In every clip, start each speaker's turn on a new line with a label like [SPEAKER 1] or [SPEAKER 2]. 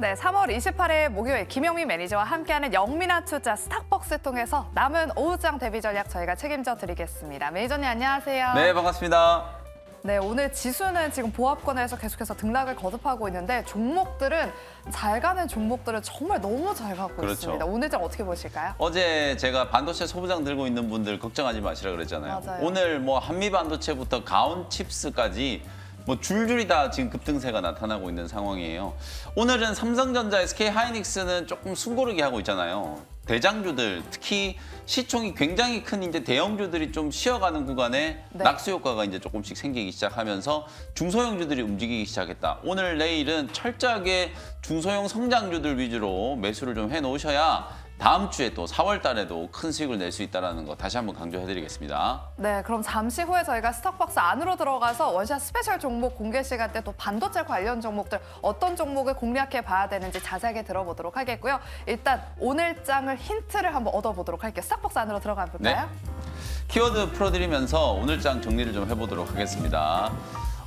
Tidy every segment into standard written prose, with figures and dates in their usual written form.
[SPEAKER 1] 네, 3월 28일 목요일 김영민 매니저와 함께하는 영민한 투자 스탁벅스 통해서 남은 오후장 대비 전략 저희가 책임져 드리겠습니다. 매니저님 안녕하세요.
[SPEAKER 2] 네, 반갑습니다.
[SPEAKER 1] 네, 오늘 지수는 지금 보합권에서 계속해서 등락을 거듭하고 있는데 종목들은 잘 가는 종목들은 정말 너무 잘 가고
[SPEAKER 2] 그렇죠.
[SPEAKER 1] 있습니다. 오늘 장 어떻게 보실까요?
[SPEAKER 2] 어제 제가 반도체 소부장 들고 있는 분들 걱정하지 마시라 그랬잖아요.
[SPEAKER 1] 맞아요.
[SPEAKER 2] 오늘 뭐 한미 반도체부터 가온 칩스까지 뭐 줄줄이 다 지금 급등세가 나타나고 있는 상황이에요. 오늘은 삼성전자, SK 하이닉스는 조금 숨고르게 하고 있잖아요. 대장주들, 특히 시총이 굉장히 큰 이제 대형주들이 좀 쉬어가는 구간에
[SPEAKER 1] 네.
[SPEAKER 2] 낙수 효과가 이제 조금씩 생기기 시작하면서 중소형주들이 움직이기 시작했다. 오늘 내일은 철저하게 중소형 성장주들 위주로 매수를 좀 해놓으셔야 다음 주에 또 4월 달에도 큰 수익을 낼 수 있다는 거 다시 한번 강조해드리겠습니다.
[SPEAKER 1] 네, 그럼 잠시 후에 저희가 스탁박스 안으로 들어가서 원샷 스페셜 종목 공개 시간 때 또 반도체 관련 종목들 어떤 종목을 공략해 봐야 되는지 자세하게 들어보도록 하겠고요. 일단 오늘 장을 힌트를 한번 얻어보도록 할게요. 스탁박스 안으로 들어가 볼까요?
[SPEAKER 2] 키워드 풀어드리면서 오늘 장 정리를 좀 해보도록 하겠습니다.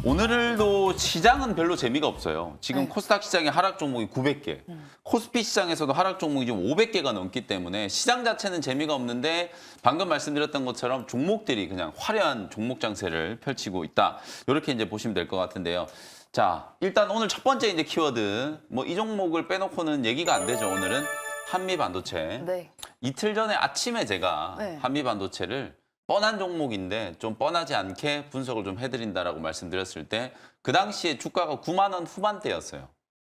[SPEAKER 2] 오늘도 시장은 별로 재미가 없어요. 지금
[SPEAKER 1] 네.
[SPEAKER 2] 코스닥 시장의 하락 종목이 900개, 코스피 시장에서도 하락 종목이 지금 500개가 넘기 때문에 시장 자체는 재미가 없는데 방금 말씀드렸던 것처럼 종목들이 그냥 화려한 종목 장세를 펼치고 있다. 이렇게 이제 보시면 될 것 같은데요. 자, 일단 오늘 첫 번째 이제 키워드, 뭐 이 종목을 빼놓고는 얘기가 안 되죠. 오늘은 한미 반도체.
[SPEAKER 1] 네.
[SPEAKER 2] 이틀 전에 아침에 제가
[SPEAKER 1] 네.
[SPEAKER 2] 한미 반도체를 뻔한 종목인데 좀 뻔하지 않게 분석을 좀 해드린다라고 말씀드렸을 때 그 당시에 주가가 9만 원 후반대였어요.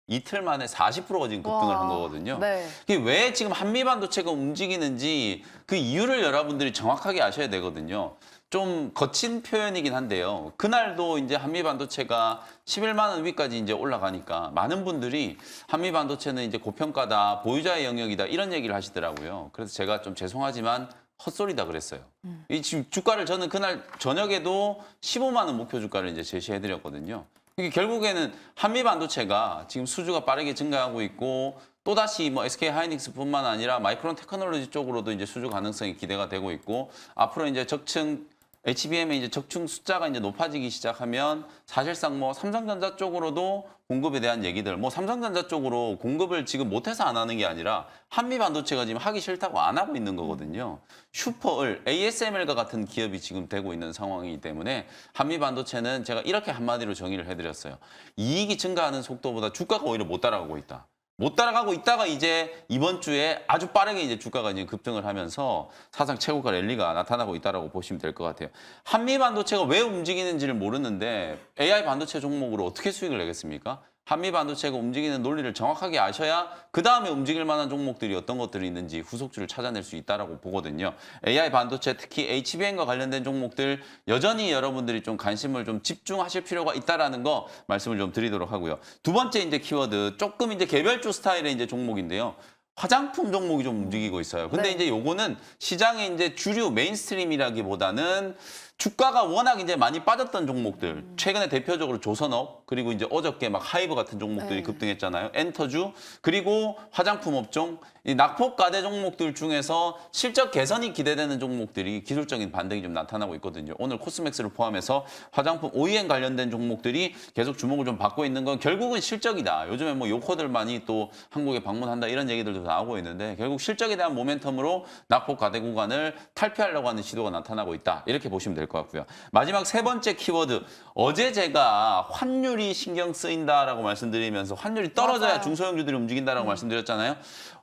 [SPEAKER 2] 이틀 만에 40%가 지금 급등을
[SPEAKER 1] 와,
[SPEAKER 2] 한 거거든요.
[SPEAKER 1] 네.
[SPEAKER 2] 그게 왜 지금 한미 반도체가 움직이는지 그 이유를 여러분들이 정확하게 아셔야 되거든요. 좀 거친 표현이긴 한데요. 그날도 이제 한미 반도체가 11만 원 위까지 이제 올라가니까 많은 분들이 한미 반도체는 이제 고평가다, 보유자의 영역이다 이런 얘기를 하시더라고요. 그래서 제가 좀 죄송하지만 헛소리다 그랬어요. 이 지금 주가를 저는 그날 저녁에도 15만 원 목표 주가를 이제 제시해드렸거든요. 이게 결국에는 한미 반도체가 지금 수주가 빠르게 증가하고 있고 또다시 뭐 SK 하이닉스뿐만 아니라 마이크론 테크놀로지 쪽으로도 이제 수주 가능성이 기대가 되고 있고 앞으로 이제 적층 HBM의 이제 적층 숫자가 이제 높아지기 시작하면 사실상 뭐 삼성전자 쪽으로도 공급에 대한 얘기들, 뭐 삼성전자 쪽으로 공급을 지금 못해서 안 하는 게 아니라 한미 반도체가 지금 하기 싫다고 안 하고 있는 거거든요. 슈퍼을, ASML과 같은 기업이 지금 되고 있는 상황이기 때문에 한미 반도체는 제가 이렇게 한마디로 정의를 해드렸어요. 이익이 증가하는 속도보다 주가가 오히려 못 따라가고 있다. 못 따라가고 있다가 이제 이번 주에 아주 빠르게 이제 주가가 이제 급등을 하면서 사상 최고가 랠리가 나타나고 있다라고 보시면 될 것 같아요. 한미 반도체가 왜 움직이는지를 모르는데 AI 반도체 종목으로 어떻게 수익을 내겠습니까? 한미 반도체가 움직이는 논리를 정확하게 아셔야 그 다음에 움직일 만한 종목들이 어떤 것들이 있는지 후속주를 찾아낼 수 있다라고 보거든요. AI 반도체 특히 HBM과 관련된 종목들 여전히 여러분들이 좀 관심을 좀 집중하실 필요가 있다라는 거 말씀을 좀 드리도록 하고요. 두 번째 이제 키워드 조금 이제 개별주 스타일의 이제 종목인데요. 화장품 종목이 좀 움직이고 있어요. 근데
[SPEAKER 1] 네.
[SPEAKER 2] 이제 요거는 시장의 이제 주류 메인스트림이라기보다는 주가가 워낙 이제 많이 빠졌던 종목들. 최근에 대표적으로 조선업, 그리고 이제 어저께 막 하이브 같은 종목들이
[SPEAKER 1] 네.
[SPEAKER 2] 급등했잖아요. 엔터주, 그리고 화장품 업종, 이 낙폭과대 종목들 중에서 실적 개선이 기대되는 종목들이 기술적인 반등이 좀 나타나고 있거든요. 오늘 코스맥스를 포함해서 화장품 OEM 관련된 종목들이 계속 주목을 좀 받고 있는 건 결국은 실적이다. 요즘에 뭐 요커들만이 또 한국에 방문한다 이런 얘기들도 나오고 있는데 결국 실적에 대한 모멘텀으로 낙폭과대 구간을 탈피하려고 하는 시도가 나타나고 있다. 이렇게 보시면 될 것 같고요. 마지막 세 번째 키워드. 어제 제가 환율이 신경 쓰인다라고 말씀드리면서 환율이 떨어져야
[SPEAKER 1] 맞아요.
[SPEAKER 2] 중소형주들이 움직인다라고 말씀드렸잖아요.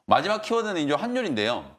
[SPEAKER 2] 마지막 키워드는 이제 환율인데요.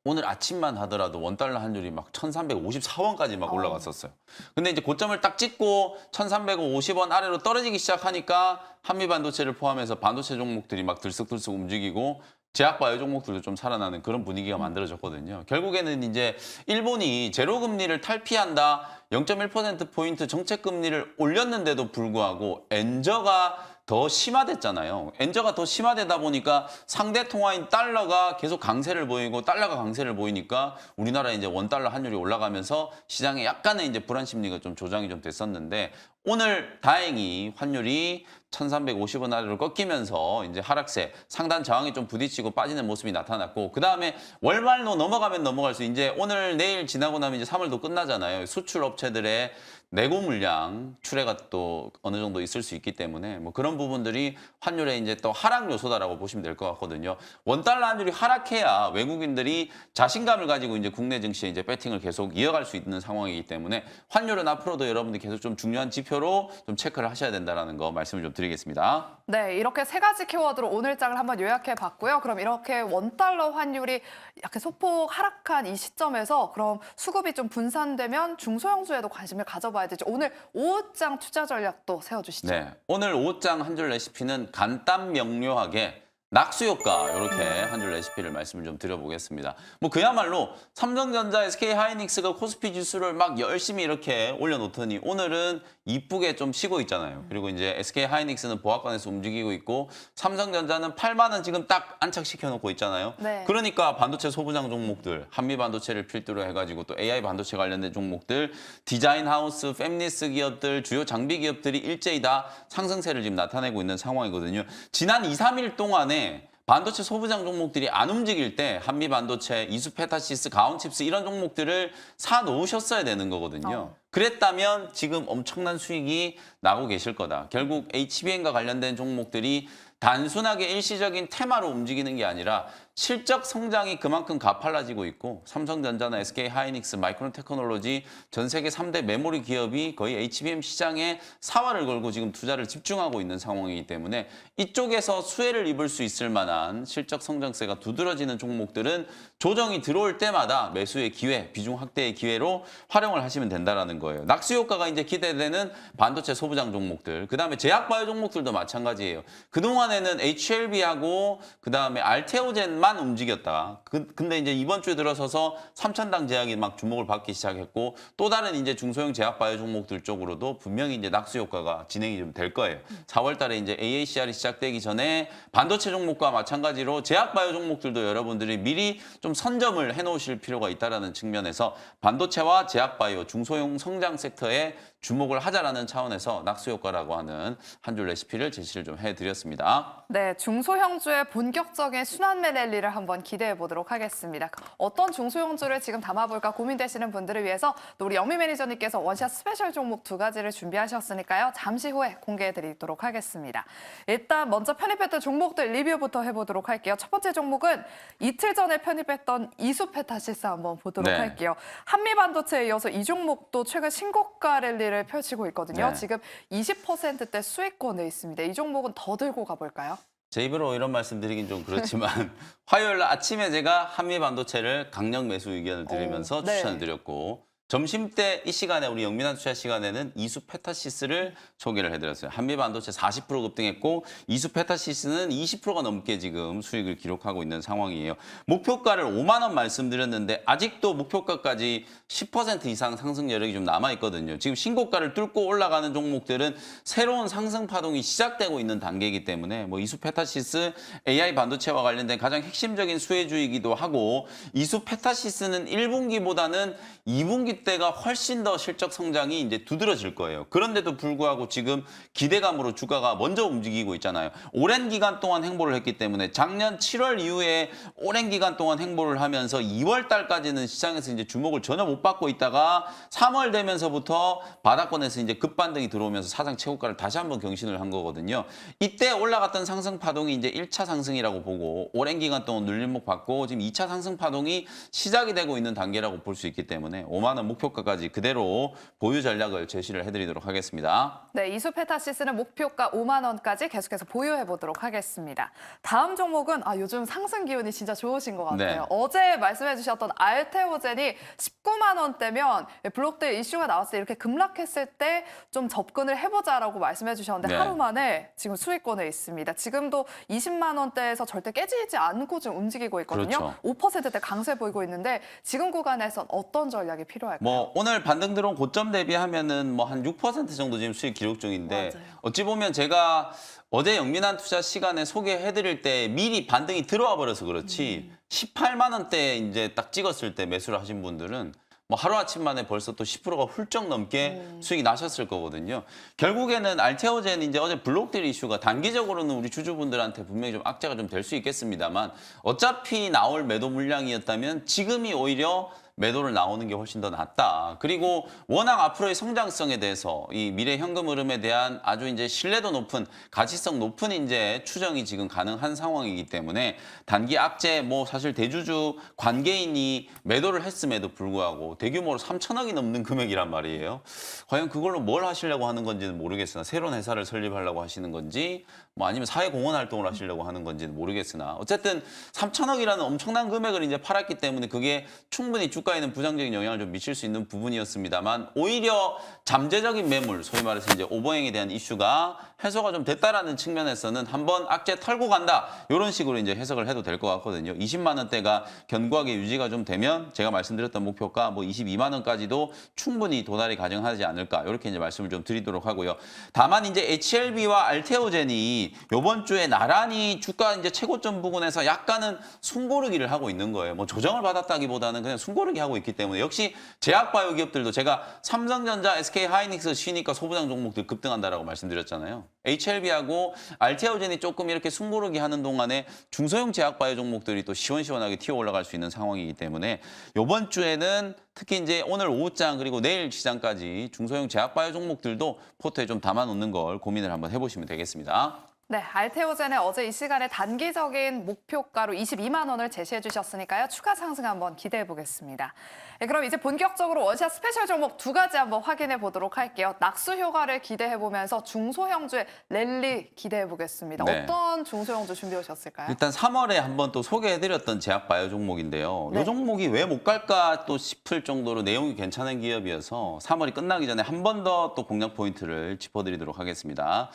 [SPEAKER 2] 오늘 아침만 하더라도 원달러 환율이 막 1,354원까지 막 올라갔었어요. 근데 이제 고점을 딱 찍고 1,350원 아래로 떨어지기 시작하니까 한미 반도체를 포함해서 반도체 종목들이 막 들썩들썩 움직이고 제약바이오 종목들도 좀 살아나는 그런 분위기가 만들어졌거든요. 결국에는 이제 일본이 제로금리를 탈피한다, 0.1%포인트 정책금리를 올렸는데도 불구하고 엔저가 더 심화됐잖아요. 엔저가 더 심화되다 보니까 상대 통화인 달러가 계속 강세를 보이고 달러가 강세를 보이니까 우리나라 이제 원달러 환율이 올라가면서 시장에 약간의 이제 불안 심리가 좀 조장이 좀 됐었는데 오늘 다행히 환율이 1,350원 아래로 꺾이면서 이제 하락세, 상단 저항이 좀 부딪히고 빠지는 모습이 나타났고, 그 다음에 월말로 넘어가면 넘어갈수록 이제 오늘 내일 지나고 나면 이제 3월도 끝나잖아요. 수출 업체들의 내고 물량 출해가 또 어느 정도 있을 수 있기 때문에 뭐 그런 부분들이 환율의 이제 또 하락 요소다라고 보시면 될 것 같거든요. 원달러 환율이 하락해야 외국인들이 자신감을 가지고 이제 국내 증시에 이제 배팅을 계속 이어갈 수 있는 상황이기 때문에 환율은 앞으로도 여러분들이 계속 좀 중요한 지표로 좀 체크를 하셔야 된다는 거 말씀을 좀 드리겠습니다.
[SPEAKER 1] 네, 이렇게 세 가지 키워드로 오늘장을 한번 요약해 봤고요. 그럼 이렇게 원달러 환율이 약간 소폭 하락한 이 시점에서 그럼 수급이 좀 분산되면 중소형주에도 관심을 가져봐야 되죠. 오늘 5장 투자 전략도 세워주시죠.
[SPEAKER 2] 네, 오늘 5장 한 줄 레시피는 간단 명료하게 낙수 효과 이렇게 한 줄 레시피를 말씀을 좀 드려보겠습니다. 뭐 그야말로 삼성전자, SK하이닉스가 코스피 지수를 막 열심히 이렇게 올려놓더니 오늘은 이쁘게 좀 쉬고 있잖아요. 그리고 이제 SK하이닉스는 보합권에서 움직이고 있고 삼성전자는 8만 원 지금 딱 안착시켜 놓고 있잖아요.
[SPEAKER 1] 네.
[SPEAKER 2] 그러니까 반도체 소부장 종목들, 한미 반도체를 필두로 해가지고 또 AI 반도체 관련된 종목들, 디자인 하우스, 팹리스 기업들, 주요 장비 기업들이 일제히 다 상승세를 지금 나타내고 있는 상황이거든요. 지난 2, 3일 동안에 반도체 소부장 종목들이 안 움직일 때 한미 반도체, 이수페타시스, 가온칩스 이런 종목들을 사 놓으셨어야 되는 거거든요. 그랬다면 지금 엄청난 수익이 나고 계실 거다. 결국 HBM과 관련된 종목들이 단순하게 일시적인 테마로 움직이는 게 아니라 실적 성장이 그만큼 가팔라지고 있고 삼성전자나 SK하이닉스, 마이크론테크놀로지 전 세계 3대 메모리 기업이 거의 HBM 시장에 사활을 걸고 지금 투자를 집중하고 있는 상황이기 때문에 이쪽에서 수혜를 입을 수 있을 만한 실적 성장세가 두드러지는 종목들은 조정이 들어올 때마다 매수의 기회, 비중 확대의 기회로 활용을 하시면 된다는 거예요. 낙수 효과가 이제 기대되는 반도체 소부장 종목들, 그다음에 제약바이오 종목들도 마찬가지예요. 그동안에는 HLB하고 그다음에 알테오젠만 움직였다가 근데 이제 이번 주에 들어서서 3,000당 제약이 막 주목을 받기 시작했고 또 다른 이제 중소형 제약바이오 종목들 쪽으로도 분명히 이제 낙수 효과가 진행이 좀 될 거예요. 4월 달에 이제 AACR이 시작되기 전에 반도체 종목과 마찬가지로 제약바이오 종목들도 여러분들이 미리 좀 선점을 해 놓으실 필요가 있다라는 측면에서 반도체와 제약바이오 중소형 성장 섹터에 주목을 하자라는 차원에서 낙수 효과라고 하는 한 줄 레시피를 제시를 좀 해드렸습니다.
[SPEAKER 1] 네, 중소형주의 본격적인 순환매 랠리를 한번 기대해 보도록 하겠습니다. 어떤 중소형주를 지금 담아볼까 고민되시는 분들을 위해서 또 우리 영미 매니저님께서 원샷 스페셜 종목 2가지를 준비하셨으니까요. 잠시 후에 공개해 드리도록 하겠습니다. 일단 먼저 편입했던 종목들 리뷰부터 해보도록 할게요. 첫 번째 종목은 이틀 전에 편입했던 이수페타시스 한번 보도록
[SPEAKER 2] 네.
[SPEAKER 1] 할게요. 한미반도체에 이어서 이 종목도 최근 신고가 랠리를 펼치고 있거든요.
[SPEAKER 2] 네.
[SPEAKER 1] 지금 20%대 수익권에 있습니다. 이 종목은 더 들고 가볼까요?
[SPEAKER 2] 제 입으로 이런 말씀 드리긴 좀 그렇지만 화요일 아침에 제가 한미 반도체를 강력 매수 의견을 드리면서
[SPEAKER 1] 네.
[SPEAKER 2] 추천을 드렸고 점심때 이 시간에 우리 영민한 투자 시간에는 이수페타시스를 소개를 해드렸어요. 한미 반도체 40% 급등했고 이수페타시스는 20%가 넘게 지금 수익을 기록하고 있는 상황이에요. 목표가를 5만 원 말씀드렸는데 아직도 목표가까지 10% 이상 상승 여력이 좀 남아 있거든요. 지금 신고가를 뚫고 올라가는 종목들은 새로운 상승 파동이 시작되고 있는 단계이기 때문에 뭐 이수페타시스 AI 반도체와 관련된 가장 핵심적인 수혜주이기도 하고 이수페타시스는 1분기보다는 2분기 때가 훨씬 더 실적 성장이 이제 두드러질 거예요. 그런데도 불구하고 지금 기대감으로 주가가 먼저 움직이고 있잖아요. 오랜 기간 동안 행보를 했기 때문에 작년 7월 이후에 오랜 기간 동안 행보를 하면서 2월 달까지는 시장에서 이제 주목을 전혀 못 받고 있다가 3월 되면서부터 바닥권에서 이제 급반등이 들어오면서 사상 최고가를 다시 한번 경신을 한 거거든요. 이때 올라갔던 상승 파동이 이제 1차 상승이라고 보고 오랜 기간 동안 눌림목 받고 지금 2차 상승 파동이 시작이 되고 있는 단계라고 볼 수 있기 때문에 5만 원 목표가까지 그대로 보유 전략을 제시를 해드리도록 하겠습니다.
[SPEAKER 1] 네, 이수페타시스는 목표가 5만 원까지 계속해서 보유해 보도록 하겠습니다. 다음 종목은 요즘 상승 기운이 진짜 좋으신 것 같아요.
[SPEAKER 2] 네.
[SPEAKER 1] 어제 말씀해 주셨던 알테오젠이 19만 원대면 블록들 이슈가 나왔을 때 이렇게 급락했을 때 좀 접근을 해보자라고 말씀해 주셨는데
[SPEAKER 2] 네.
[SPEAKER 1] 하루 만에 지금 수익권에 있습니다. 지금도 20만 원대에서 절대 깨지지 않고 좀 움직이고 있거든요.
[SPEAKER 2] 그렇죠.
[SPEAKER 1] 5%대 강세 보이고 있는데 지금 구간에선 어떤 전략이 필요할까요?
[SPEAKER 2] 뭐 오늘 반등 들어온 고점 대비하면은 뭐 한 6% 정도 지금 수익 기록 중인데
[SPEAKER 1] 맞아요.
[SPEAKER 2] 어찌 보면 제가 어제 영민한 투자 시간에 소개해드릴 때 미리 반등이 들어와 버려서 그렇지 18만 원대 이제 딱 찍었을 때 매수를 하신 분들은 뭐 하루아침 만에 벌써 또 10%가 훌쩍 넘게 수익이 나셨을 거거든요. 결국에는 알테오젠 이제 어제 블록딜 이슈가 단기적으로는 우리 주주분들한테 분명히 좀 악재가 좀 될 수 있겠습니다만 어차피 나올 매도 물량이었다면 지금이 오히려 매도를 나오는 게 훨씬 더 낫다. 그리고 워낙 앞으로의 성장성에 대해서 이 미래 현금 흐름에 대한 아주 이제 신뢰도 높은 가치성 높은 이제 추정이 지금 가능한 상황이기 때문에 단기 악재 뭐 사실 대주주 관계인이 매도를 했음에도 불구하고 대규모로 3천억이 넘는 금액이란 말이에요. 과연 그걸로 뭘 하시려고 하는 건지는 모르겠으나 새로운 회사를 설립하려고 하시는 건지 뭐 아니면 사회공헌 활동을 하시려고 하는 건지는 모르겠으나 어쨌든 3천억이라는 엄청난 금액을 이제 팔았기 때문에 그게 충분히 주가에는 부정적인 영향을 좀 미칠 수 있는 부분이었습니다만 오히려 잠재적인 매물, 소위 말해서 이제 오버행에 대한 이슈가 해소가 좀 됐다라는 측면에서는 한번 악재 털고 간다 이런 식으로 이제 해석을 해도 될 것 같거든요. 20만 원대가 견고하게 유지가 좀 되면 제가 말씀드렸던 목표가 뭐 22만 원까지도 충분히 도달이 가능하지 않을까 이렇게 이제 말씀을 좀 드리도록 하고요. 다만 이제 HLB와 알테오젠이 이번 주에 나란히 주가 이제 최고점 부근에서 약간은 숨고르기를 하고 있는 거예요. 뭐 조정을 받았다기보다는 그냥 숨고르기 하고 있기 때문에 역시 제약바이오 기업들도 제가 삼성전자, SK하이닉스 쉬니까 소부장 종목들 급등한다라고 말씀드렸잖아요. HLB하고 알테오젠이 조금 이렇게 숨고르기 하는 동안에 중소형 제약바이오 종목들이 또 시원시원하게 튀어 올라갈 수 있는 상황이기 때문에 이번 주에는 특히 이제 오늘 오후장 그리고 내일 시장까지 중소형 제약바이오 종목들도 포트에 좀 담아놓는 걸 고민을 한번 해보시면 되겠습니다.
[SPEAKER 1] 네, 알테오젠의 어제 이 시간에 단기적인 목표가로 22만 원을 제시해 주셨으니까요. 추가 상승 한번 기대해 보겠습니다. 네, 그럼 이제 본격적으로 원샷 스페셜 종목 두 가지 한번 확인해 보도록 할게요. 낙수 효과를 기대해 보면서 중소형주의 랠리 기대해 보겠습니다.
[SPEAKER 2] 네.
[SPEAKER 1] 어떤 중소형주 준비해 오셨을까요?
[SPEAKER 2] 일단 3월에 한번 또 소개해드렸던 제약바이오 종목인데요.
[SPEAKER 1] 네.
[SPEAKER 2] 이 종목이 왜 못 갈까 또 싶을 정도로 내용이 괜찮은 기업이어서 3월이 끝나기 전에 한 번 더 또 공략 포인트를 짚어드리도록 하겠습니다.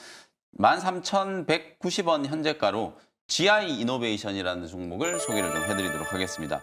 [SPEAKER 2] 13,190원 현재가로 GI 이노베이션이라는 종목을 소개를 좀 해드리도록 하겠습니다.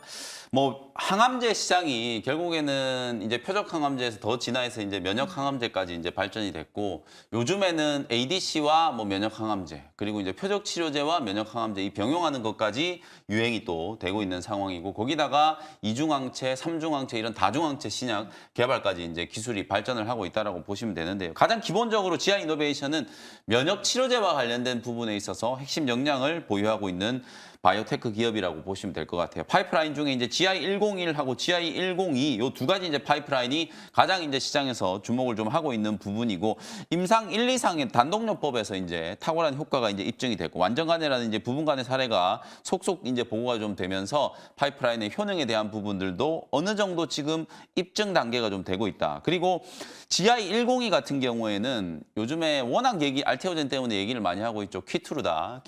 [SPEAKER 2] 뭐 항암제 시장이 결국에는 이제 표적 항암제에서 더 진화해서 이제 면역 항암제까지 이제 발전이 됐고 요즘에는 ADC와 뭐 면역 항암제 그리고 이제 표적 치료제와 면역 항암제 이 병용하는 것까지 유행이 또 되고 있는 상황이고 거기다가 이중항체, 삼중항체 이런 다중항체 신약 개발까지 이제 기술이 발전을 하고 있다라고 보시면 되는데요. 가장 기본적으로 GI 이노베이션은 면역 치료제와 관련된 부분에 있어서 핵심 역량을 보유하고 있는 바이오테크 기업이라고 보시면 될 것 같아요. 파이프라인 중에 이제 GI101하고 GI102 이 두 가지 이제 파이프라인이 가장 이제 시장에서 주목을 좀 하고 있는 부분이고 임상 1, 2상의 단독요법에서 이제 탁월한 효과가 이제 입증이 됐고 완전간해라는 이제 부분간의 사례가 속속 이제 보고가 좀 되면서 파이프라인의 효능에 대한 부분들도 어느 정도 지금 입증 단계가 좀 되고 있다. 그리고 GI102 같은 경우에는 요즘에 워낙 알테오젠 때문에 얘기를 많이 하고 있죠. 키투르다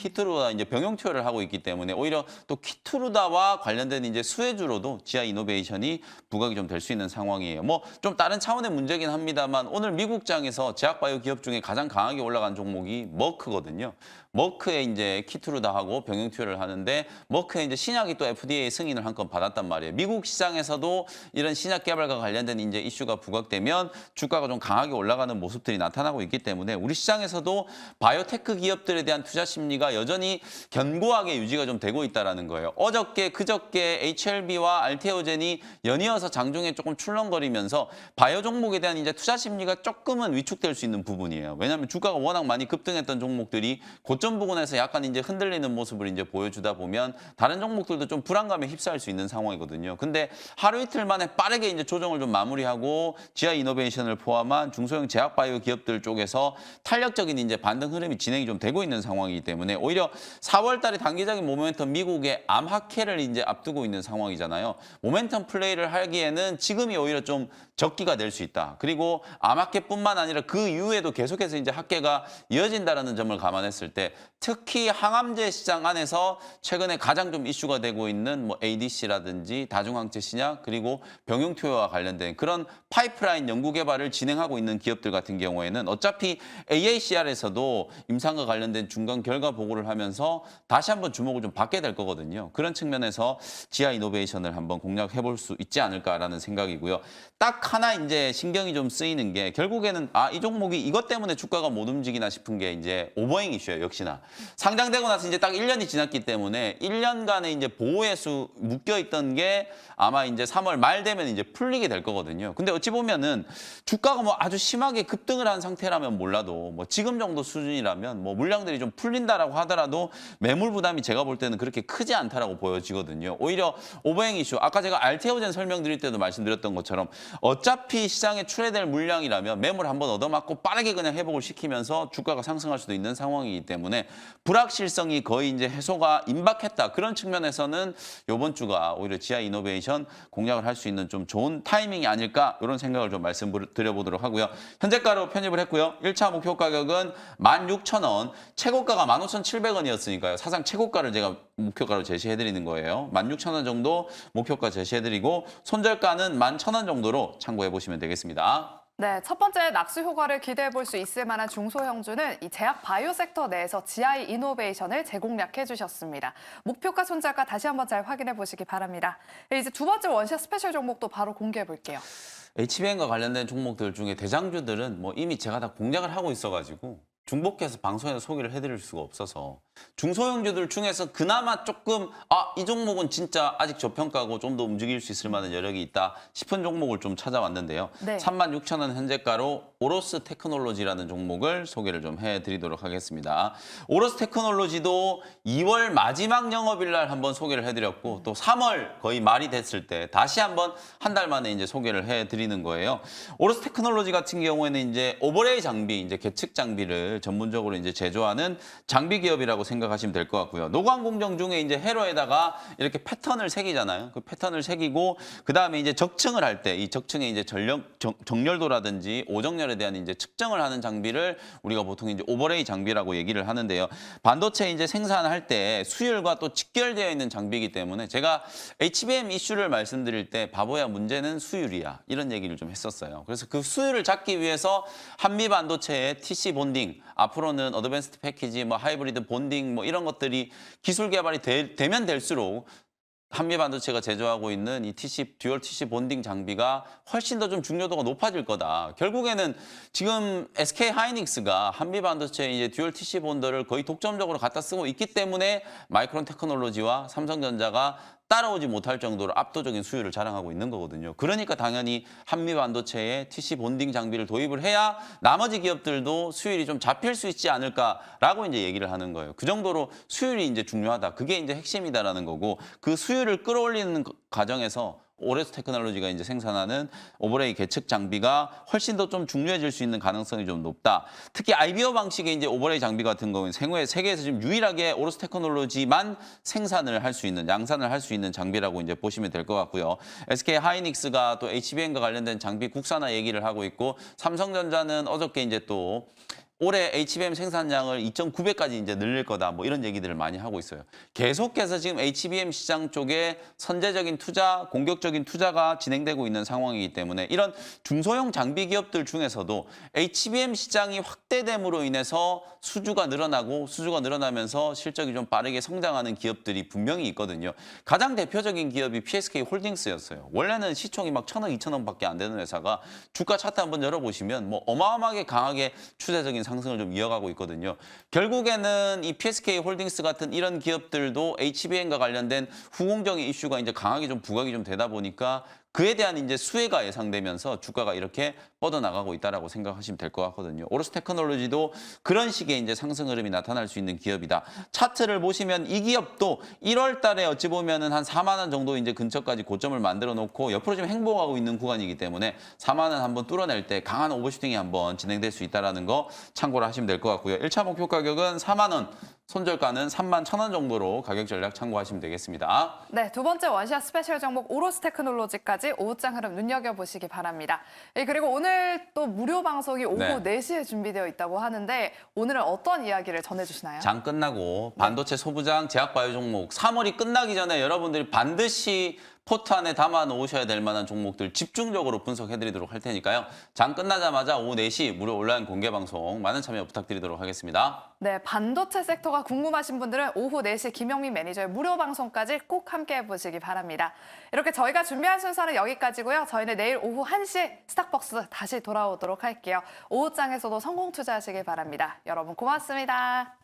[SPEAKER 2] 이제 병용 투여를 하고 있기 때문에 오히려 또 키투르다와 관련된 이제 수혜주로도 GI 이노베이션이 부각이 좀 될 수 있는 상황이에요. 뭐 좀 다른 차원의 문제긴 합니다만 오늘 미국장에서 제약바이오 기업 중에 가장 강하게 올라간 종목이 머크거든요. 머크에 이제 키투르다하고 병용 투여를 하는데 머크에 이제 신약이 또 FDA 승인을 한 건 받았단 말이에요. 미국 시장에서도 이런 신약 개발과 관련된 이제 이슈가 부각되면 주가가 좀 강하게 올라가는 모습들이 나타나고 있기 때문에 우리 시장에서도 바이오테크 기업들에 대한 투자 심리가 여전히 견고하게 유지가 좀 되고 있다라는 거예요. 어저께 그저께 HLB와 알테오젠이 연이어서 장중에 조금 출렁거리면서 바이오 종목에 대한 이제 투자 심리가 조금은 위축될 수 있는 부분이에요. 왜냐하면 주가가 워낙 많이 급등했던 종목들이 고점 부근에서 약간 이제 흔들리는 모습을 이제 보여주다 보면 다른 종목들도 좀 불안감에 휩싸일 수 있는 상황이거든요. 근데 하루 이틀 만에 빠르게 이제 조정을 좀 마무리하고 GI 이노베이션을 포함한 중소형 제약 바이오 기업들 쪽에서 탄력적인 이제 반등 흐름이 진행이 좀 되고 있는 상황이기 때문에 오히려 4월 달에 단기적인 모멘텀 미국의 암학회를 이제 앞두고 있는 상황이잖아요. 모멘텀 플레이를 하기에는 지금이 오히려 좀 적기가 될 수 있다. 그리고 암학회뿐만 아니라 그 이후에도 계속해서 이제 학계가 이어진다라는 점을 감안했을 때 특히 항암제 시장 안에서 최근에 가장 좀 이슈가 되고 있는 뭐 ADC라든지 다중항체 신약 그리고 병용 투여와 관련된 그런 파이프라인 연구 개발을 진행하고 있는 기업들 같은 경우에는 어차피 AACR에서도 임상과 관련된 중간 결과 보고를 하면서 다시 한번 주목을 좀 받게 될 거거든요. 그런 측면에서 GI 이노베이션을 한번 공략해 볼 수 있지 않을까라는 생각이고요. 딱 딱 하나 이제 신경이 좀 쓰이는 게 결국에는 이 종목이 이것 때문에 주가가 못 움직이나 싶은 게 이제 오버행 이슈예요. 역시나 상장되고 나서 이제 딱 1년이 지났기 때문에 1년간의 이제 보호해수 묶여 있던 게 아마 이제 3월 말 되면 이제 풀리게 될 거거든요. 근데 어찌 보면은 주가가 뭐 아주 심하게 급등을 한 상태라면 몰라도 뭐 지금 정도 수준이라면 뭐 물량들이 좀 풀린다라고 하더라도 매물 부담이 제가 볼 때는 그렇게 크지 않다라고 보여지거든요. 오히려 오버행 이슈 아까 제가 알테오젠 설명드릴 때도 말씀드렸던 것처럼 어차피 시장에 출회될 물량이라면 매물 한번 얻어맞고 빠르게 그냥 회복을 시키면서 주가가 상승할 수도 있는 상황이기 때문에 불확실성이 거의 이제 해소가 임박했다. 그런 측면에서는 이번 주가 오히려 지아 이노베이션 공략을 할 수 있는 좀 좋은 타이밍이 아닐까 이런 생각을 좀 말씀드려보도록 하고요. 현재가로 편입을 했고요. 1차 목표 가격은 16,000원, 최고가가 15,700원이었으니까요. 사상 최고가를 제가 목표가로 제시해드리는 거예요. 16,000원 정도 목표가 제시해드리고 손절가는 11,000원 정도로 참고해 보시면 되겠습니다.
[SPEAKER 1] 네, 첫 번째 낙수 효과를 기대해 볼 수 있을 만한 중소형주는 이 제약 바이오 섹터 내에서 GI 이노베이션을 재공략해 주셨습니다. 목표가 손절가 다시 한번 잘 확인해 보시기 바랍니다. 이제 두 번째 원샷 스페셜 종목도 바로 공개해 볼게요.
[SPEAKER 2] HBM과 관련된 종목들 중에 대장주들은 뭐 이미 제가 다 공략을 하고 있어가지고 중복해서 방송에서 소개를 해드릴 수가 없어서 중소형주들 중에서 그나마 조금 이 종목은 진짜 아직 저평가고 좀 더 움직일 수 있을 만한 여력이 있다 싶은 종목을 좀 찾아왔는데요.
[SPEAKER 1] 네.
[SPEAKER 2] 36,000원 현재가로 오로스 테크놀로지라는 종목을 소개를 좀 해드리도록 하겠습니다. 오로스 테크놀로지도 2월 마지막 영업일 날 한번 소개를 해드렸고 또 3월 거의 말이 됐을 때 다시 한번 한 달 만에 이제 소개를 해드리는 거예요. 오로스 테크놀로지 같은 경우에는 이제 오버레이 장비, 이제 계측 장비를 전문적으로 이제 제조하는 장비 기업이라고 생각하시면 될 것 같고요. 노광 공정 중에 이제 회로에다가 이렇게 패턴을 새기잖아요. 그 패턴을 새기고 그 다음에 이제 적층을 할 때 이 적층의 이제 정렬도라든지 오정렬에 대한 이제 측정을 하는 장비를 우리가 보통 이제 오버레이 장비라고 얘기를 하는데요. 반도체 이제 생산할 때 수율과 또 직결되어 있는 장비이기 때문에 제가 HBM 이슈를 말씀드릴 때 바보야 문제는 수율이야 이런 얘기를 좀 했었어요. 그래서 그 수율을 잡기 위해서 한미 반도체의 TC 본딩 앞으로는 어드밴스드 패키지, 뭐 하이브리드 본딩 뭐 이런 것들이 기술 개발이 되면 될수록 한미 반도체가 제조하고 있는 이 듀얼 TC 본딩 장비가 훨씬 더 좀 중요도가 높아질 거다. 결국에는 지금 SK 하이닉스가 한미 반도체 이제 듀얼 TC 본더를 거의 독점적으로 갖다 쓰고 있기 때문에 마이크론 테크놀로지와 삼성전자가 따라오지 못할 정도로 압도적인 수율을 자랑하고 있는 거거든요. 그러니까 당연히 한미 반도체에 TC 본딩 장비를 도입을 해야 나머지 기업들도 수율이 좀 잡힐 수 있지 않을까라고 이제 얘기를 하는 거예요. 그 정도로 수율이 이제 중요하다. 그게 이제 핵심이다라는 거고 그 수율을 끌어올리는 과정에서 오레스 테크놀로지가 이제 생산하는 오버레이 계측 장비가 훨씬 더 좀 중요해질 수 있는 가능성이 좀 높다. 특히 IBO 방식의 이제 오버레이 장비 같은 경우는 세계에서 지금 유일하게 오레스 테크놀로지만 생산을 할 수 있는, 양산을 할 수 있는 장비라고 이제 보시면 될 것 같고요. SK 하이닉스가 또 HBM과 관련된 장비 국산화 얘기를 하고 있고 삼성전자는 어저께 이제 또 올해 HBM 생산량을 2.9배까지 이제 늘릴 거다. 뭐 이런 얘기들을 많이 하고 있어요. 계속해서 지금 HBM 시장 쪽에 선제적인 투자, 공격적인 투자가 진행되고 있는 상황이기 때문에 이런 중소형 장비 기업들 중에서도 HBM 시장이 확대됨으로 인해서 수주가 늘어나면서 실적이 좀 빠르게 성장하는 기업들이 분명히 있거든요. 가장 대표적인 기업이 PSK 홀딩스였어요. 원래는 시총이 막 1,000억, 2,000억밖에 안 되는 회사가 주가 차트 한번 열어보시면 뭐 어마어마하게 강하게 추세적인 상승을 좀 이어가고 있거든요. 결국에는 이 PSK 홀딩스 같은 이런 기업들도 HBM과 관련된 후공정의 이슈가 이제 강하게 좀 부각이 좀 되다 보니까 그에 대한 이제 수혜가 예상되면서 주가가 이렇게 뻗어나가고 있다라고 생각하시면 될 것 같거든요. 오로스 테크놀로지도 그런 식의 이제 상승 흐름이 나타날 수 있는 기업이다. 차트를 보시면 이 기업도 1월 달에 어찌 보면은 한 4만 원 정도 이제 근처까지 고점을 만들어 놓고 옆으로 지금 행보하고 있는 구간이기 때문에 4만 원 한번 뚫어낼 때 강한 오버슈팅이 한번 진행될 수 있다라는 거 참고를 하시면 될 것 같고요. 1차 목표 가격은 4만 원. 손절가는 31,000원 정도로 가격 전략 참고하시면 되겠습니다.
[SPEAKER 1] 네, 두 번째 원샷 스페셜 종목 오로스 테크놀로지까지 오후장 흐름 눈여겨보시기 바랍니다. 그리고 오늘 또 무료 방송이 오후 4시에 준비되어 있다고 하는데 오늘은 어떤 이야기를 전해주시나요?
[SPEAKER 2] 장 끝나고 반도체 소부장 제약바이오 종목 3월이 끝나기 전에 여러분들이 반드시 포트 안에 담아 놓으셔야 될 만한 종목들 집중적으로 분석해드리도록 할 테니까요. 장 끝나자마자 오후 4시 무료 온라인 공개 방송 많은 참여 부탁드리도록 하겠습니다.
[SPEAKER 1] 네, 반도체 섹터가 궁금하신 분들은 오후 4시 김영민 매니저의 무료 방송까지 꼭 함께 해보시기 바랍니다. 이렇게 저희가 준비한 순서는 여기까지고요. 저희는 내일 오후 1시에 스탁벅스 다시 돌아오도록 할게요. 오후장에서도 성공 투자하시길 바랍니다. 여러분 고맙습니다.